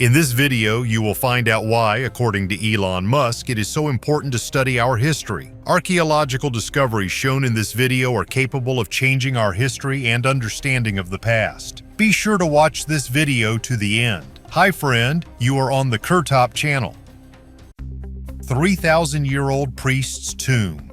In this video, you will find out why, according to Elon Musk, it is so important to study our history. Archaeological discoveries shown in this video are capable of changing our history and understanding of the past. Be sure to watch this video to the end. Hi friend, you are on the KirTop channel. 3,000-year-old priest's tomb.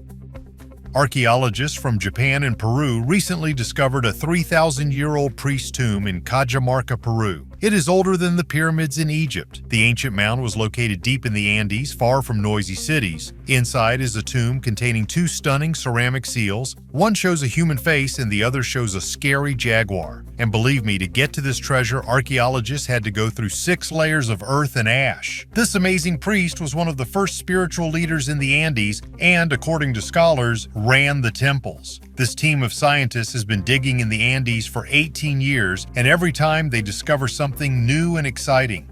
Archaeologists from Japan and Peru recently discovered a 3,000-year-old priest tomb in Cajamarca, Peru. It is older than the pyramids in Egypt. The ancient mound was located deep in the Andes, far from noisy cities. Inside is a tomb containing two stunning ceramic seals. One shows a human face and the other shows a scary jaguar. And believe me, to get to this treasure, archaeologists had to go through 6 layers of earth and ash. This amazing priest was one of the first spiritual leaders in the Andes and, according to scholars, ran the temples. This team of scientists has been digging in the Andes for 18 years, and every time they discover something new and exciting.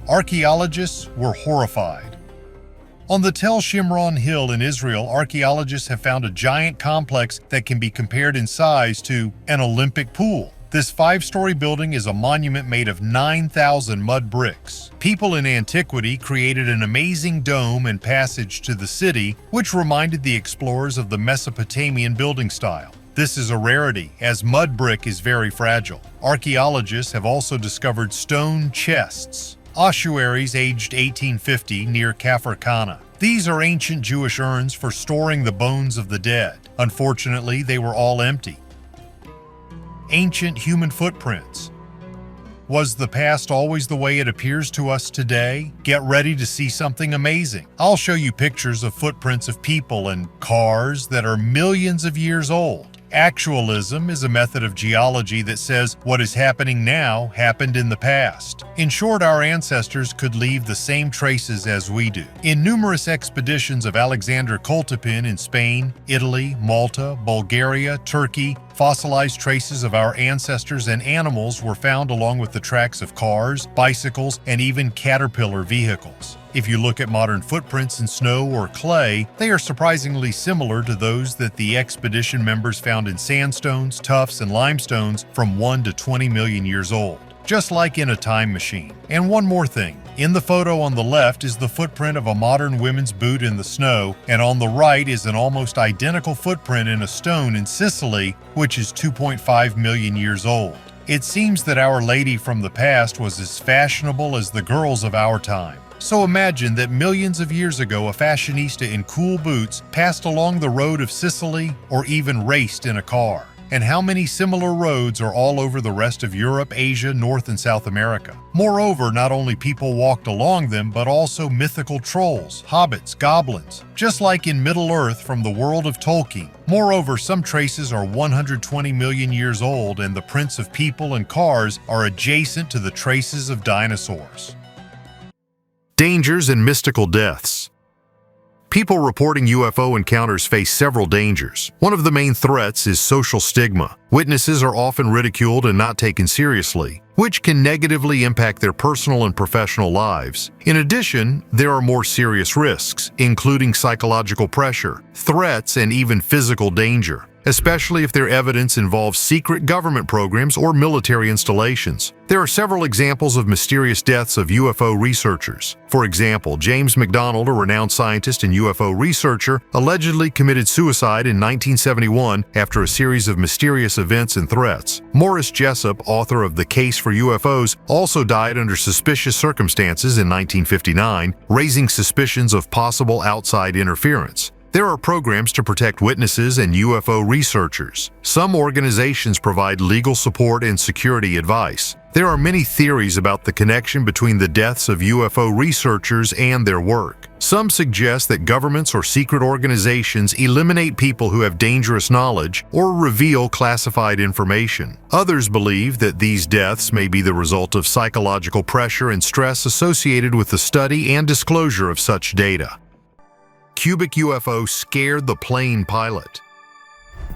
Archaeologists were horrified. On the Tel Shimron Hill in Israel, archaeologists have found a giant complex that can be compared in size to an Olympic pool. This 5-story building is a monument made of 9,000 mud bricks. People in antiquity created an amazing dome and passage to the city, which reminded the explorers of the Mesopotamian building style. This is a rarity, as mud brick is very fragile. Archaeologists have also discovered stone chests, ossuaries aged 1850 near Kafr Khana. These are ancient Jewish urns for storing the bones of the dead. Unfortunately, they were all empty. Ancient human footprints. Was the past always the way it appears to us today? Get ready to see something amazing. I'll show you pictures of footprints of people and cars that are millions of years old. Actualism is a method of geology that says what is happening now happened in the past. In short, our ancestors could leave the same traces as we do. In numerous expeditions of Alexander Copan in Spain, Italy, Malta, Bulgaria, Turkey, fossilized traces of our ancestors and animals were found along with the tracks of cars, bicycles, and even caterpillar vehicles. If you look at modern footprints in snow or clay, they are surprisingly similar to those that the expedition members found in sandstones, tuffs, and limestones from 1 to 20 million years old, just like in a time machine. And one more thing. In the photo on the left is the footprint of a modern women's boot in the snow, and on the right is an almost identical footprint in a stone in Sicily, which is 2.5 million years old. It seems that Our Lady from the past was as fashionable as the girls of our time. So imagine that millions of years ago a fashionista in cool boots passed along the road of Sicily or even raced in a car. And how many similar roads are all over the rest of Europe, Asia, North and South America? Moreover, not only people walked along them, but also mythical trolls, hobbits, goblins, just like in Middle-earth from the world of Tolkien. Moreover, some traces are 120 million years old, and the prints of people and cars are adjacent to the traces of dinosaurs. Dangers and mystical deaths. People reporting UFO encounters face several dangers. One of the main threats is social stigma. Witnesses are often ridiculed and not taken seriously, which can negatively impact their personal and professional lives. In addition, there are more serious risks, including psychological pressure, threats, and even physical danger, especially if their evidence involves secret government programs or military installations. There are several examples of mysterious deaths of UFO researchers. For example, James McDonald, a renowned scientist and UFO researcher, allegedly committed suicide in 1971 after a series of mysterious events and threats. Morris Jessup, author of The Case for UFOs, also died under suspicious circumstances in 1959, raising suspicions of possible outside interference. There are programs to protect witnesses and UFO researchers. Some organizations provide legal support and security advice. There are many theories about the connection between the deaths of UFO researchers and their work. Some suggest that governments or secret organizations eliminate people who have dangerous knowledge or reveal classified information. Others believe that these deaths may be the result of psychological pressure and stress associated with the study and disclosure of such data. Cubic UFO scared the plane pilot.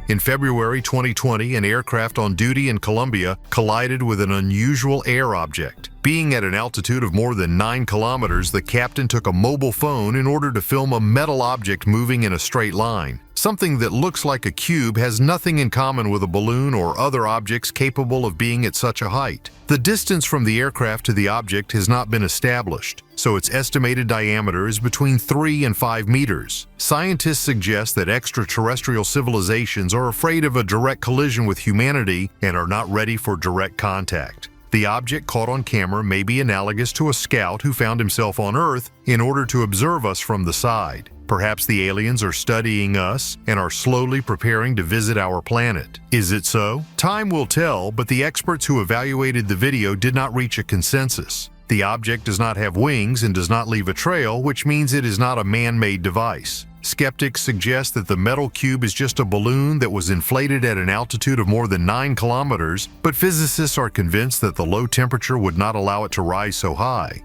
In February 2020, an aircraft on duty in Colombia collided with an unusual air object. Being at an altitude of more than 9 kilometers, the captain took a mobile phone in order to film a metal object moving in a straight line. Something that looks like a cube has nothing in common with a balloon or other objects capable of being at such a height. The distance from the aircraft to the object has not been established, so its estimated diameter is between 3 and 5 meters. Scientists suggest that extraterrestrial civilizations are afraid of a direct collision with humanity and are not ready for direct contact. The object caught on camera may be analogous to a scout who found himself on Earth in order to observe us from the side. Perhaps the aliens are studying us and are slowly preparing to visit our planet. Is it so? Time will tell, but the experts who evaluated the video did not reach a consensus. The object does not have wings and does not leave a trail, which means it is not a man-made device. Skeptics suggest that the metal cube is just a balloon that was inflated at an altitude of more than 9 kilometers, but physicists are convinced that the low temperature would not allow it to rise so high.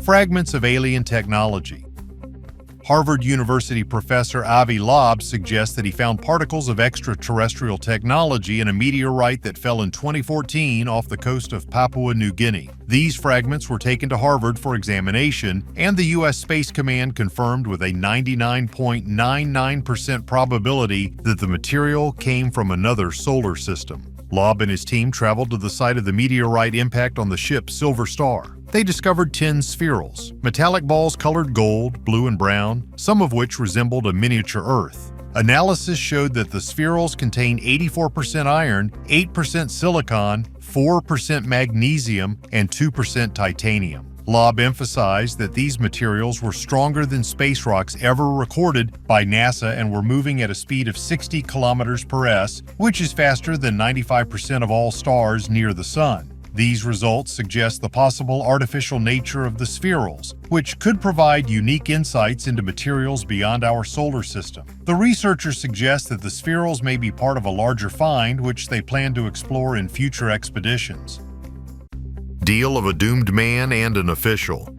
Fragments of alien technology. Harvard University professor Avi Loeb suggests that he found particles of extraterrestrial technology in a meteorite that fell in 2014 off the coast of Papua New Guinea. These fragments were taken to Harvard for examination, and the U.S. Space Command confirmed with a 99.99% probability that the material came from another solar system. Loeb and his team traveled to the site of the meteorite impact on the ship Silver Star. They discovered 10 spherules, metallic balls colored gold, blue, and brown, some of which resembled a miniature Earth. Analysis showed that the spherules contain 84% iron, 8% silicon, 4% magnesium, and 2% titanium. Loeb emphasized that these materials were stronger than space rocks ever recorded by NASA and were moving at a speed of 60 kilometers per s, which is faster than 95% of all stars near the Sun. These results suggest the possible artificial nature of the spherules, which could provide unique insights into materials beyond our solar system. The researchers suggest that the spherules may be part of a larger find, which they plan to explore in future expeditions. Deal of a doomed man and an official.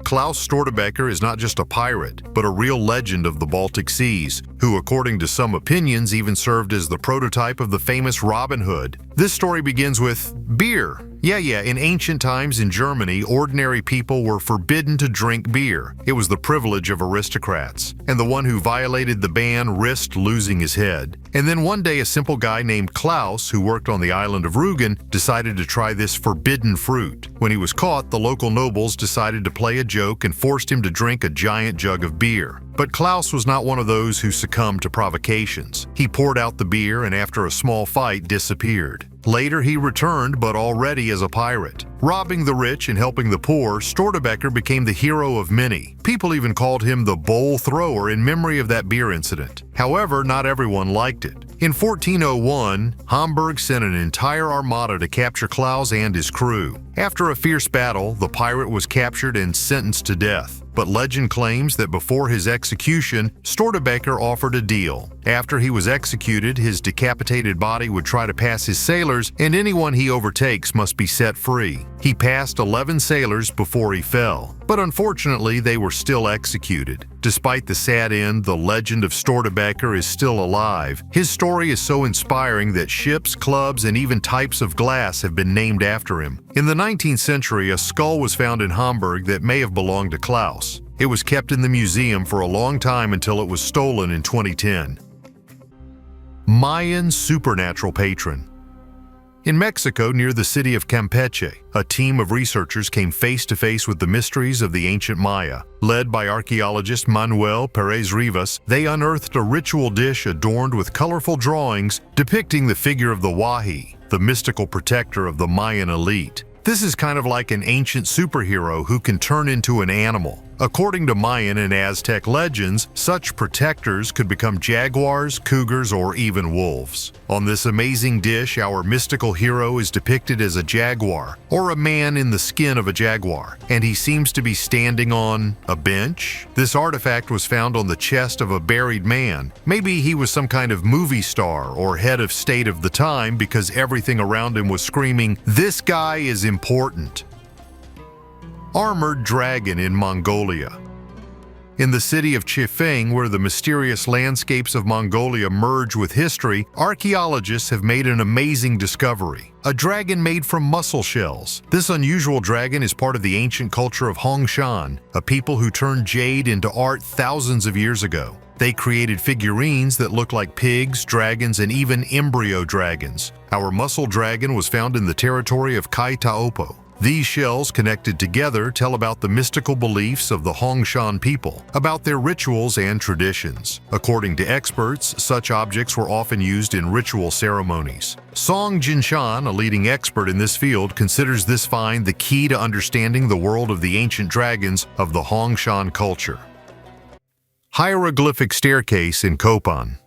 Klaus Stortebeker is not just a pirate, but a real legend of the Baltic Seas, who, according to some opinions, even served as the prototype of the famous Robin Hood. This story begins with beer. In ancient times in Germany, ordinary people were forbidden to drink beer. It was the privilege of aristocrats, and the one who violated the ban risked losing his head. And then one day a simple guy named Klaus, who worked on the island of Rügen, decided to try this forbidden fruit. When he was caught, the local nobles decided to play a joke and forced him to drink a giant jug of beer. But Klaus was not one of those who succumbed to provocations. He poured out the beer and after a small fight disappeared. Later he returned, but already as a pirate. Robbing the rich and helping the poor, Stortebeker became the hero of many. People even called him the bowl thrower in memory of that beer incident. However, not everyone liked it. In 1401, Hamburg sent an entire armada to capture Klaus and his crew. After a fierce battle, the pirate was captured and sentenced to death. But legend claims that before his execution, Stortebeker offered a deal. After he was executed, his decapitated body would try to pass his sailors, and anyone he overtakes must be set free. He passed 11 sailors before he fell, but unfortunately they were still executed. Despite the sad end, the legend of Stortebeker is still alive. His story is so inspiring that ships, clubs, and even types of glass have been named after him. In the 19th century, a skull was found in Hamburg that may have belonged to Klaus. It was kept in the museum for a long time until it was stolen in 2010. Mayan supernatural patron. In Mexico, near the city of Campeche, a team of researchers came face to face with the mysteries of the ancient Maya. Led by archaeologist Manuel Perez Rivas, they unearthed a ritual dish adorned with colorful drawings depicting the figure of the Wahi, the mystical protector of the Mayan elite. This is kind of like an ancient superhero who can turn into an animal. According to Mayan and Aztec legends, such protectors could become jaguars, cougars, or even wolves. On this amazing dish, our mystical hero is depicted as a jaguar, or a man in the skin of a jaguar, and he seems to be standing on a bench. This artifact was found on the chest of a buried man. Maybe he was some kind of movie star or head of state of the time because everything around him was screaming, "This guy is important." Armored dragon in Mongolia. In the city of Chifeng, where the mysterious landscapes of Mongolia merge with history, archaeologists have made an amazing discovery: a dragon made from mussel shells. This unusual dragon is part of the ancient culture of Hongshan, a people who turned jade into art thousands of years ago. They created figurines that look like pigs, dragons, and even embryo dragons. Our muscle dragon was found in the territory of KirTop. These shells connected together tell about the mystical beliefs of the Hongshan people, about their rituals and traditions. According to experts, such objects were often used in ritual ceremonies. Song Jinshan, a leading expert in this field, considers this find the key to understanding the world of the ancient dragons of the Hongshan culture. Hieroglyphic staircase in Copan.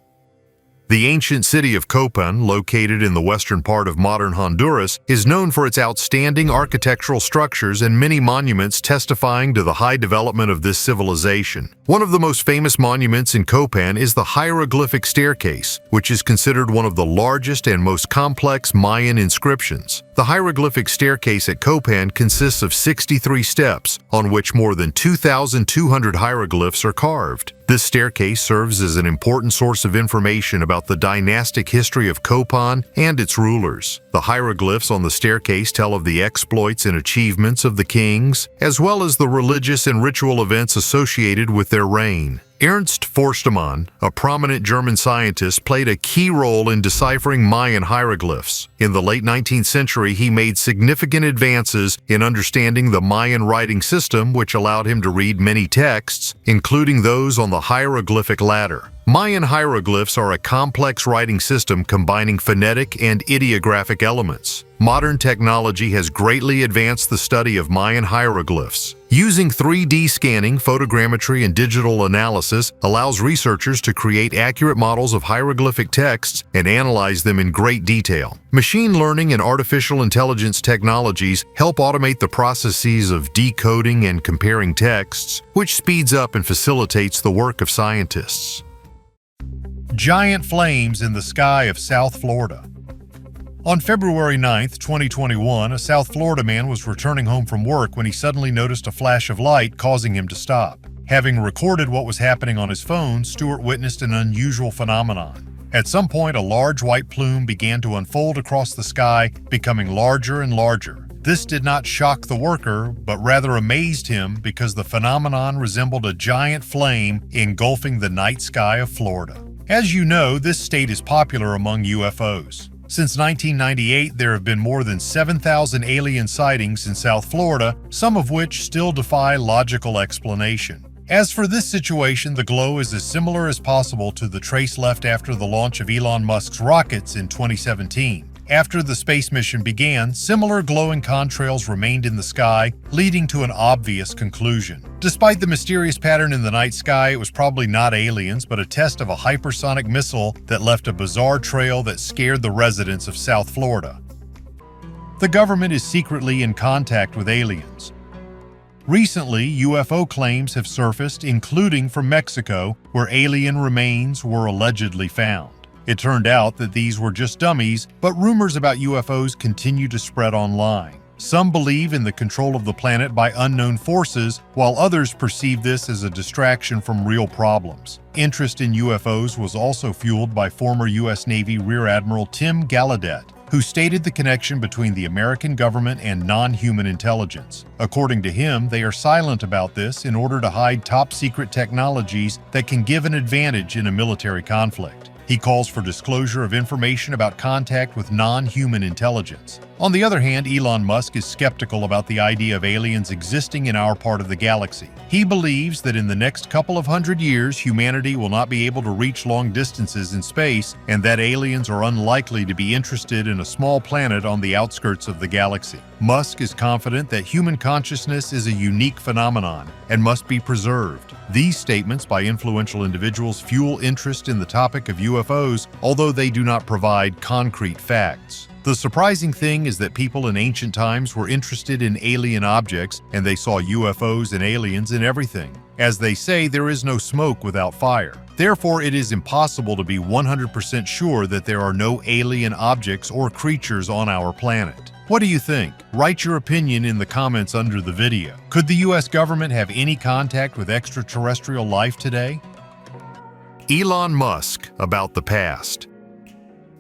The ancient city of Copan, located in the western part of modern Honduras, is known for its outstanding architectural structures and many monuments testifying to the high development of this civilization. One of the most famous monuments in Copan is the hieroglyphic staircase, which is considered one of the largest and most complex Mayan inscriptions. The hieroglyphic staircase at Copan consists of 63 steps, on which more than 2,200 hieroglyphs are carved. This staircase serves as an important source of information about the dynastic history of Copan and its rulers. The hieroglyphs on the staircase tell of the exploits and achievements of the kings, as well as the religious and ritual events associated with their reign. Ernst Forstemann, a prominent German scientist, played a key role in deciphering Mayan hieroglyphs. In the late 19th century, he made significant advances in understanding the Mayan writing system, which allowed him to read many texts, including those on the hieroglyphic ladder. Mayan hieroglyphs are a complex writing system combining phonetic and ideographic elements. Modern technology has greatly advanced the study of Mayan hieroglyphs. Using 3D scanning, photogrammetry, and digital analysis allows researchers to create accurate models of hieroglyphic texts and analyze them in great detail. Machine learning and artificial intelligence technologies help automate the processes of decoding and comparing texts, which speeds up and facilitates the work of scientists. Giant flames in the sky of South Florida. On February 9, 2021, a South Florida man was returning home from work when he suddenly noticed a flash of light, causing him to stop. Having recorded what was happening on his phone, Stewart witnessed an unusual phenomenon. At some point, a large white plume began to unfold across the sky, becoming larger and larger. This did not shock the worker, but rather amazed him because the phenomenon resembled a giant flame engulfing the night sky of Florida. As you know, this state is popular among UFOs. Since 1998, there have been more than 7,000 alien sightings in South Florida, some of which still defy logical explanation. As for this situation, the glow is as similar as possible to the trace left after the launch of Elon Musk's rockets in 2017. After the space mission began, similar glowing contrails remained in the sky, leading to an obvious conclusion. Despite the mysterious pattern in the night sky, it was probably not aliens, but a test of a hypersonic missile that left a bizarre trail that scared the residents of South Florida. The government is secretly in contact with aliens. Recently, UFO claims have surfaced, including from Mexico, where alien remains were allegedly found. It turned out that these were just dummies, but rumors about UFOs continue to spread online. Some believe in the control of the planet by unknown forces, while others perceive this as a distraction from real problems. Interest in UFOs was also fueled by former U.S. Navy Rear Admiral Tim Gallaudet, who stated the connection between the American government and non-human intelligence. According to him, they are silent about this in order to hide top-secret technologies that can give an advantage in a military conflict. He calls for disclosure of information about contact with non-human intelligence. On the other hand, Elon Musk is skeptical about the idea of aliens existing in our part of the galaxy. He believes that in the next couple of hundred years, humanity will not be able to reach long distances in space, and that aliens are unlikely to be interested in a small planet on the outskirts of the galaxy. Musk is confident that human consciousness is a unique phenomenon and must be preserved. These statements by influential individuals fuel interest in the topic of UFOs, although they do not provide concrete facts. The surprising thing is that people in ancient times were interested in alien objects, and they saw UFOs and aliens in everything. As they say, there is no smoke without fire. Therefore, it is impossible to be 100% sure that there are no alien objects or creatures on our planet. What do you think? Write your opinion in the comments under the video. Could the US government have any contact with extraterrestrial life today? Elon Musk about the past.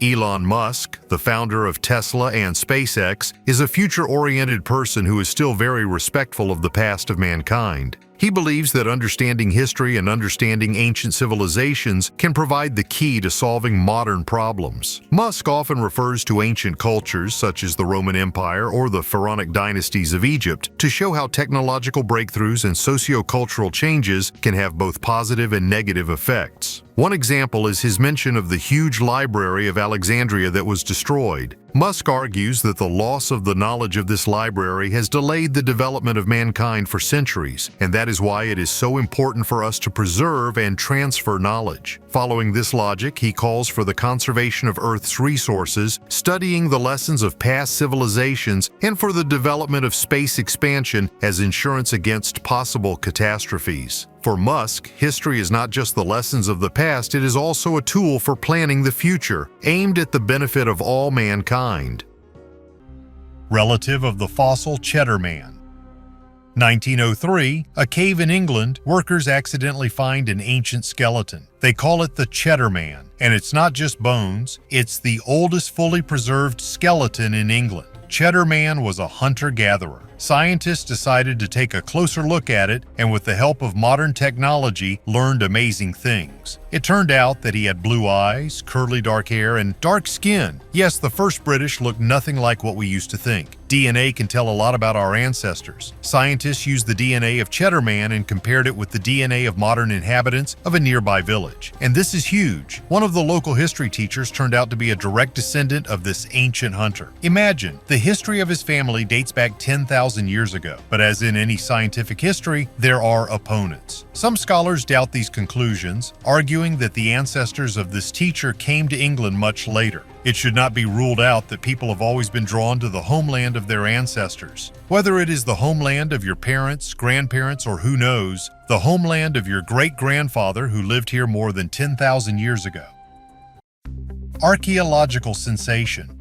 Elon Musk, the founder of Tesla and SpaceX, is a future-oriented person who is still very respectful of the past of mankind. He believes that understanding history and understanding ancient civilizations can provide the key to solving modern problems. Musk often refers to ancient cultures such as the Roman Empire or the pharaonic dynasties of Egypt to show how technological breakthroughs and socio-cultural changes can have both positive and negative effects. One example is his mention of the huge library of Alexandria that was destroyed. Musk argues that the loss of the knowledge of this library has delayed the development of mankind for centuries, and that is why it is so important for us to preserve and transfer knowledge. Following this logic, he calls for the conservation of Earth's resources, studying the lessons of past civilizations, and for the development of space expansion as insurance against possible catastrophes. For Musk, history is not just the lessons of the past, it is also a tool for planning the future, aimed at the benefit of all mankind. Relative of the fossil Cheddar Man. 1903, a cave in England, workers accidentally find an ancient skeleton. They call it the Cheddar Man, and it's not just bones, it's the oldest fully preserved skeleton in England. Cheddar Man was a hunter-gatherer. Scientists decided to take a closer look at it, and with the help of modern technology, learned amazing things. It turned out that he had blue eyes, curly dark hair, and dark skin. Yes, the first British looked nothing like what we used to think. DNA can tell a lot about our ancestors. Scientists used the DNA of Cheddar Man and compared it with the DNA of modern inhabitants of a nearby village. And this is huge. One of the local history teachers turned out to be a direct descendant of this ancient hunter. Imagine, the history of his family dates back 10,000 years ago. But as in any scientific history, there are opponents. Some scholars doubt these conclusions, arguing that the ancestors of this teacher came to England much later. It should not be ruled out that people have always been drawn to the homeland of their ancestors. Whether it is the homeland of your parents, grandparents, or who knows, the homeland of your great-grandfather who lived here more than 10,000 years ago. Archaeological sensation.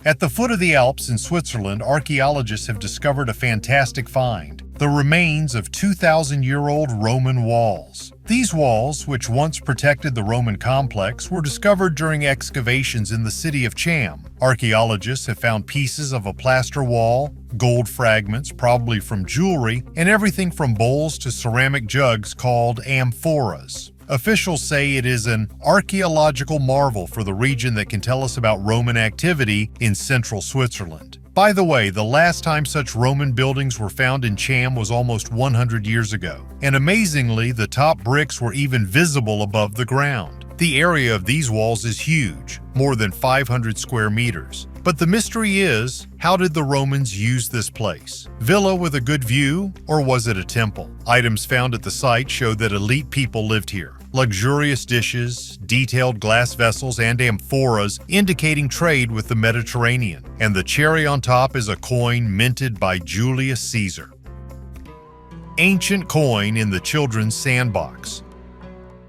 At the foot of the Alps in Switzerland, archaeologists have discovered a fantastic find: the remains of 2,000-year-old Roman walls. These walls, which once protected the Roman complex, were discovered during excavations in the city of Cham. Archaeologists have found pieces of a plaster wall, gold fragments, probably from jewelry, and everything from bowls to ceramic jugs called amphoras. Officials say it is an archaeological marvel for the region that can tell us about Roman activity in central Switzerland. By the way, the last time such Roman buildings were found in Cham was almost 100 years ago, and amazingly, the top bricks were even visible above the ground. The area of these walls is huge, more than 500 square meters. But the mystery is, how did the Romans use this place? Villa with a good view, or was it a temple? Items found at the site show that elite people lived here. Luxurious dishes, detailed glass vessels, and amphoras indicating trade with the Mediterranean. And the cherry on top is a coin minted by Julius Caesar. Ancient coin in the children's sandbox.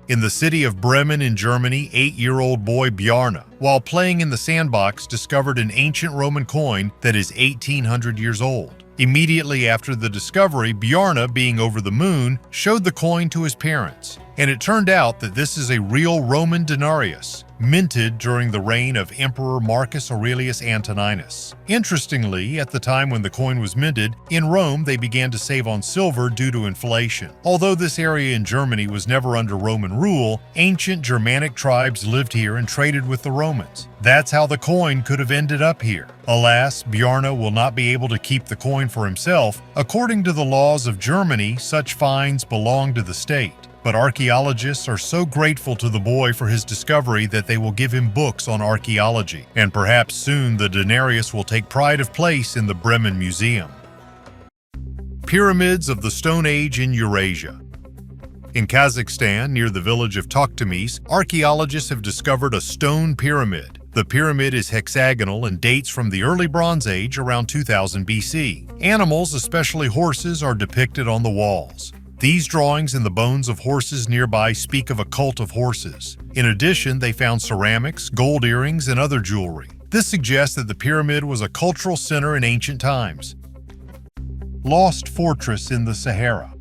In the city of Bremen in Germany, 8-year-old boy Bjarne, while playing in the sandbox, discovered an ancient Roman coin that is 1,800 years old. Immediately after the discovery, Bjarne, being over the moon, showed the coin to his parents. And it turned out that this is a real Roman denarius, minted during the reign of Emperor Marcus Aurelius Antoninus. Interestingly, at the time when the coin was minted, in Rome they began to save on silver due to inflation. Although this area in Germany was never under Roman rule, ancient Germanic tribes lived here and traded with the Romans. That's how the coin could have ended up here. Alas, Bjarne will not be able to keep the coin for himself. According to the laws of Germany, such finds belong to the state. But archaeologists are so grateful to the boy for his discovery that they will give him books on archaeology, and perhaps soon the denarius will take pride of place in the Bremen Museum. Pyramids of the Stone Age in Eurasia. In Kazakhstan, near the village of Tokhtamis, archaeologists have discovered a stone pyramid. The pyramid is hexagonal and dates from the early Bronze Age around 2000 BC. Animals, especially horses, are depicted on the walls. These drawings and the bones of horses nearby speak of a cult of horses. In addition, they found ceramics, gold earrings, and other jewelry. This suggests that the pyramid was a cultural center in ancient times. Lost fortress in the Sahara.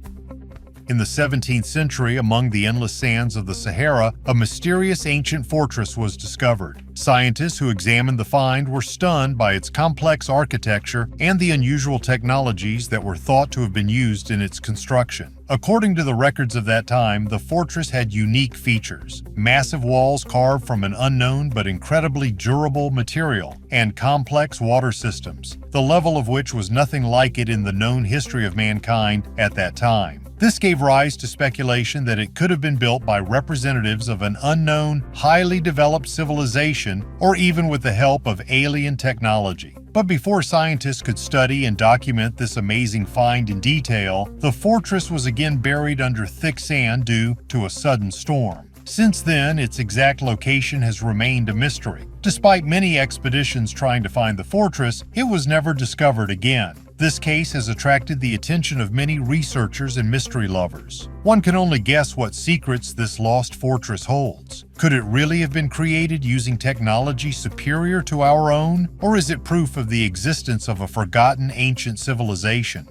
In the 17th century, among the endless sands of the Sahara, a mysterious ancient fortress was discovered. Scientists who examined the find were stunned by its complex architecture and the unusual technologies that were thought to have been used in its construction. According to the records of that time, the fortress had unique features: massive walls carved from an unknown but incredibly durable material, and complex water systems, the level of which was nothing like it in the known history of mankind at that time. This gave rise to speculation that it could have been built by representatives of an unknown, highly developed civilization, or even with the help of alien technology. But before scientists could study and document this amazing find in detail, the fortress was again buried under thick sand due to a sudden storm. Since then, its exact location has remained a mystery. Despite many expeditions trying to find the fortress, it was never discovered again. This case has attracted the attention of many researchers and mystery lovers. One can only guess what secrets this lost fortress holds. Could it really have been created using technology superior to our own, or is it proof of the existence of a forgotten ancient civilization?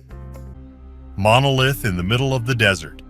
Monolith in the middle of the desert.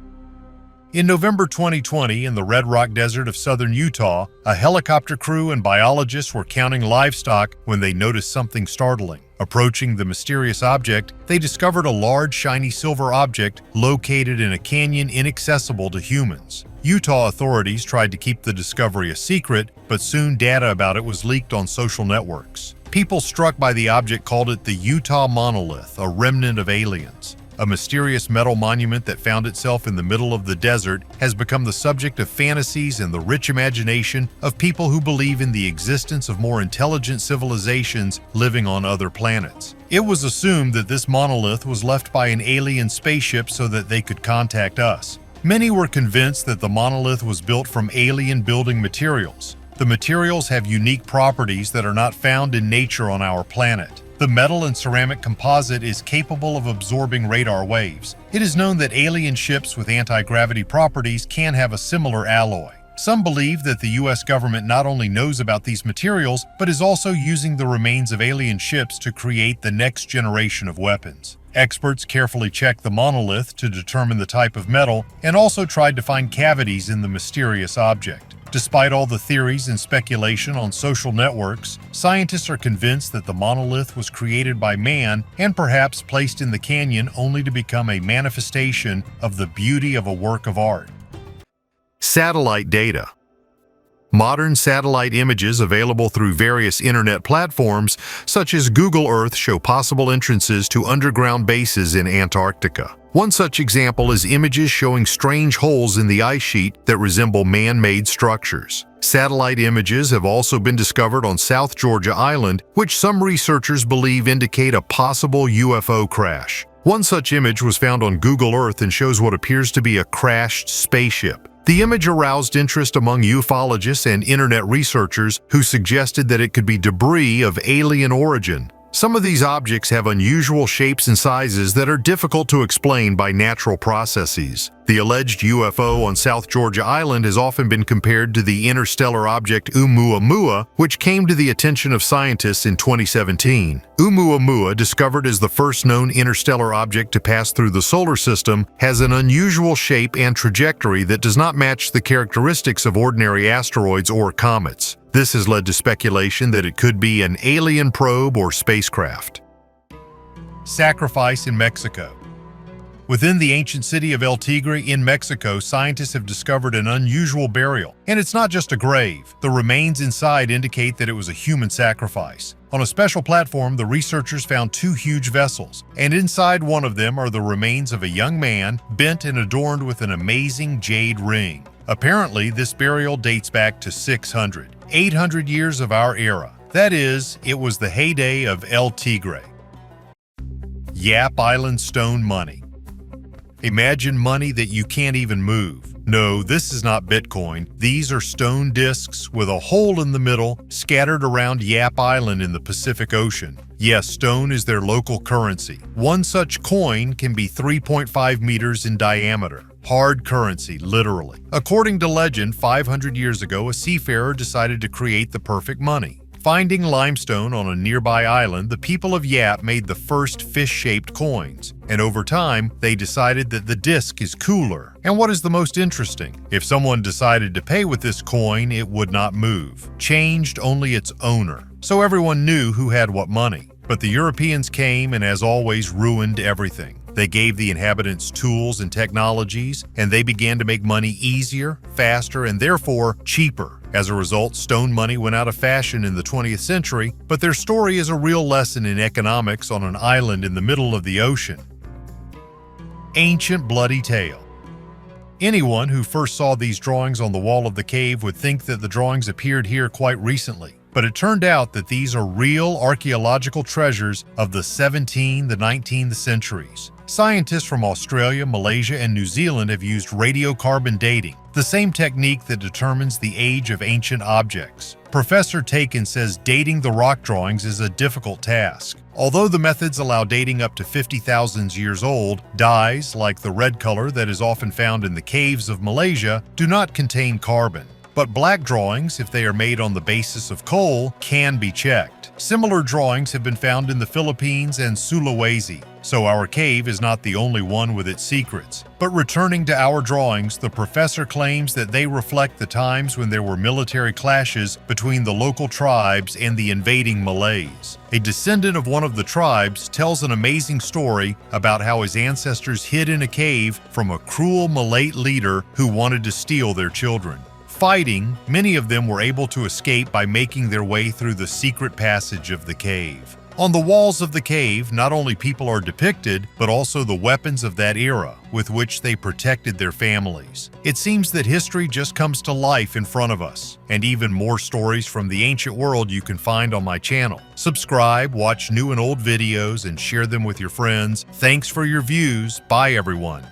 In November 2020, in the Red Rock Desert of southern Utah, a helicopter crew and biologists were counting livestock when they noticed something startling. Approaching the mysterious object, they discovered a large, shiny silver object located in a canyon inaccessible to humans. Utah authorities tried to keep the discovery a secret, but soon data about it was leaked on social networks. People struck by the object called it the Utah Monolith, a remnant of aliens. A mysterious metal monument that found itself in the middle of the desert has become the subject of fantasies and the rich imagination of people who believe in the existence of more intelligent civilizations living on other planets. It was assumed that this monolith was left by an alien spaceship so that they could contact us. Many were convinced that the monolith was built from alien building materials. The materials have unique properties that are not found in nature on our planet. The metal and ceramic composite is capable of absorbing radar waves. It is known that alien ships with anti-gravity properties can have a similar alloy. Some believe that the US government not only knows about these materials, but is also using the remains of alien ships to create the next generation of weapons. Experts carefully checked the monolith to determine the type of metal and also tried to find cavities in the mysterious object. Despite all the theories and speculation on social networks, scientists are convinced that the monolith was created by man and perhaps placed in the canyon only to become a manifestation of the beauty of a work of art. Satellite data. Modern satellite images available through various internet platforms, such as Google Earth, show possible entrances to underground bases in Antarctica. One such example is images showing strange holes in the ice sheet that resemble man-made structures. Satellite images have also been discovered on South Georgia Island, which some researchers believe indicate a possible UFO crash. One such image was found on Google Earth and shows what appears to be a crashed spaceship. The image aroused interest among ufologists and internet researchers who suggested that it could be debris of alien origin. Some of these objects have unusual shapes and sizes that are difficult to explain by natural processes. The alleged UFO on South Georgia Island has often been compared to the interstellar object Oumuamua, which came to the attention of scientists in 2017. Oumuamua, discovered as the first known interstellar object to pass through the solar system, has an unusual shape and trajectory that does not match the characteristics of ordinary asteroids or comets. This has led to speculation that it could be an alien probe or spacecraft. Sacrifice in Mexico. Within the ancient city of El Tigre in Mexico, scientists have discovered an unusual burial. And it's not just a grave. The remains inside indicate that it was a human sacrifice. On a special platform, the researchers found two huge vessels, and inside one of them are the remains of a young man, bent and adorned with an amazing jade ring. Apparently, this burial dates back to 800 years of our era. That is, it was the heyday of El Tigre. Yap Island stone money. Imagine money that you can't even move. No, this is not Bitcoin. These are stone discs with a hole in the middle scattered around Yap Island in the Pacific Ocean. Yes, stone is their local currency. One such coin can be 3.5 meters in diameter. Hard currency, literally. According to legend, 500 years ago, a seafarer decided to create the perfect money. Finding limestone on a nearby island, the people of Yap made the first fish-shaped coins, and over time, they decided that the disc is cooler. And what is the most interesting? If someone decided to pay with this coin, it would not move, changed only its owner. So everyone knew who had what money. But the Europeans came and, as always, ruined everything. They gave the inhabitants tools and technologies, and they began to make money easier, faster, and therefore cheaper. As a result, stone money went out of fashion in the 20th century, but their story is a real lesson in economics on an island in the middle of the ocean. Ancient Bloody Tale. Anyone who first saw these drawings on the wall of the cave would think that the drawings appeared here quite recently. But it turned out that these are real archaeological treasures of the 17th to 19th centuries. Scientists from Australia, Malaysia, and New Zealand have used radiocarbon dating, the same technique that determines the age of ancient objects. Professor Taken says dating the rock drawings is a difficult task. Although the methods allow dating up to 50,000 years old, dyes, like the red color that is often found in the caves of Malaysia, do not contain carbon. But black drawings, if they are made on the basis of coal, can be checked. Similar drawings have been found in the Philippines and Sulawesi, so our cave is not the only one with its secrets. But returning to our drawings, the professor claims that they reflect the times when there were military clashes between the local tribes and the invading Malays. A descendant of one of the tribes tells an amazing story about how his ancestors hid in a cave from a cruel Malay leader who wanted to steal their children. Fighting, many of them were able to escape by making their way through the secret passage of the cave. On the walls of the cave, not only people are depicted, but also the weapons of that era with which they protected their families. It seems that history just comes to life in front of us, and even more stories from the ancient world you can find on my channel. Subscribe, watch new and old videos, and share them with your friends. Thanks for your views. Bye, everyone.